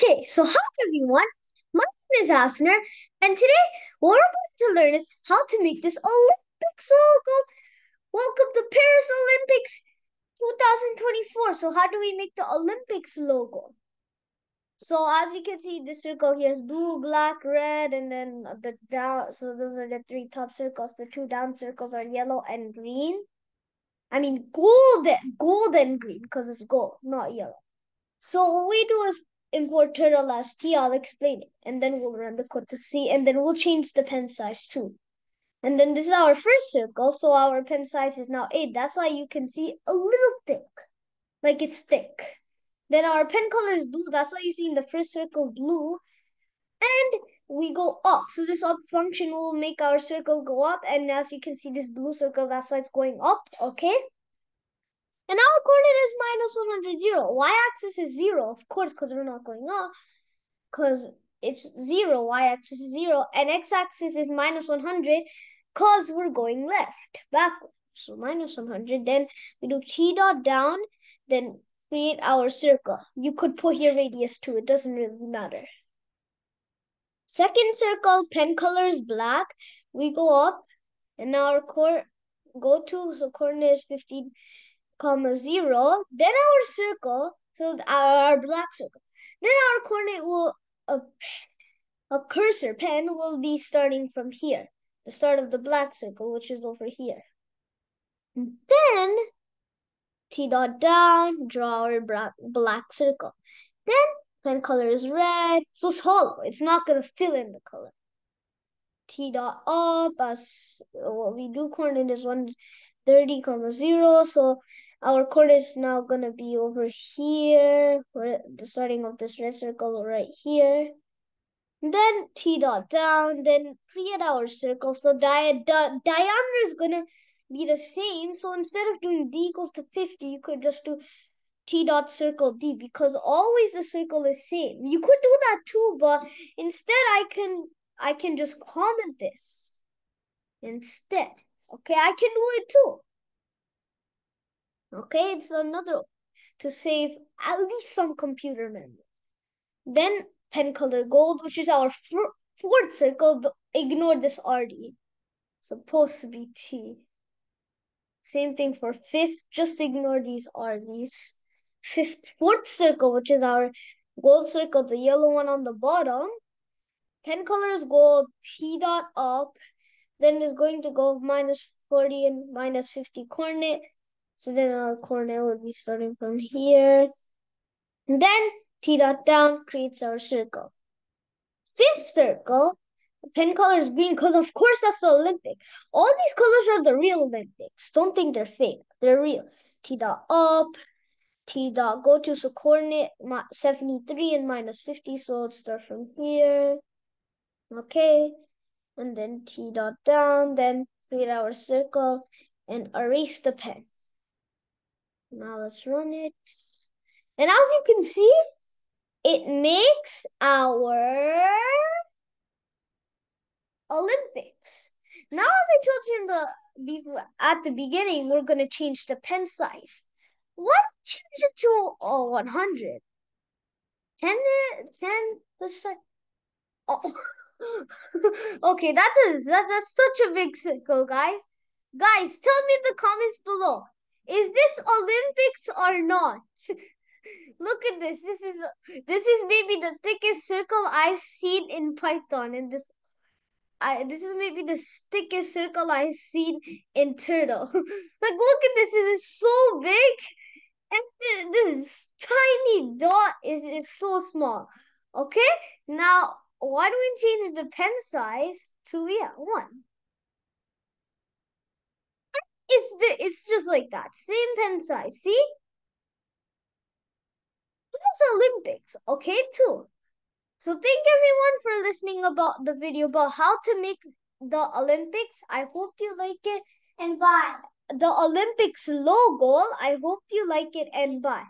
Okay, so hi everyone. My name is Afner, and today what we're going to learn is how to make this Olympics logo. Welcome to Paris Olympics 2024. So how do we make the Olympics logo? So as you can see, this circle here is blue, black, red, and then the down. So those are the three top circles. The two down circles are yellow and green. I mean golden green because it's gold, not yellow. So what we do is import turtle as T. I'll explain it, and then we'll run the code to C, and then we'll change the pen size too. And then this is our first circle, so our pen size is now 8. That's why you can see a little thick, like it's thick. Then our pen color is blue. That's why you see in the first circle blue, and we go up. So this up function will make our circle go up, and as you can see, this blue circle, that's why it's going up. Okay. And our coordinate is minus 100, 0. Y-axis is 0, of course, because we're not going up, because it's 0, y-axis is 0, and x-axis is minus 100, because we're going left, backwards. So minus 100, then we do t dot down, then create our circle. You could put here radius too, it doesn't really matter. Second circle, pen color is black. We go up, and now our so coordinate is 15, comma 0, then our circle, so our black circle, then our coordinate will, a cursor pen will be starting from here, the start of the black circle, which is over here. Then T dot down, draw our black circle. Then pen color is red, so it's hollow, it's not going to fill in the color. T dot up, as what we do coordinate is 130, comma 0, so our coordinate is now going to be over here, the starting of this red circle right here. Then T dot down, then create our circle. So diameter is going to be the same. So instead of doing D equals to 50, you could just do T dot circle D, because always the circle is same. You could do that too, but instead I can just comment this instead. Okay, I can do it too. Okay, it's another to save at least some computer memory. Then pen color gold, which is our fourth circle. Ignore this RD. Supposed to be T. Same thing for fifth. Just ignore these RDs. Fourth circle, which is our gold circle, the yellow one on the bottom. Pen color is gold. T dot up. Then it's going to go minus 40 and minus 50 coordinate. So then our coordinate would be starting from here. And then T dot down creates our circle. Fifth circle, the pen color is green because of course that's the Olympic. All these colors are the real Olympics. Don't think they're fake. They're real. T dot up, T dot go to, so coordinate 73 and minus 50. So let's start from here. Okay. And then T dot down, then create our circle and erase the pen. Now let's run it. And as you can see, it makes our Olympics. Now, as I told you at the beginning, we're gonna change the pen size. Why change it to 100? 10, 10, let's try. Oh. Okay, that's such a big circle, guys. Guys, tell me in the comments below. Is this Olympics or not? Look at this. This is maybe the thickest circle I've seen in Python. And this is maybe the thickest circle I've seen in Turtle. Like, look at this. It is so big. And this tiny dot is so small. Okay? Now, why do we change the pen size to, 1? It's just like that. Same pen size. See? It's Olympics, okay, too. So thank everyone for listening about the video about how to make the Olympics. I hope you like it, and bye. The Olympics logo, I hope you like it, and bye.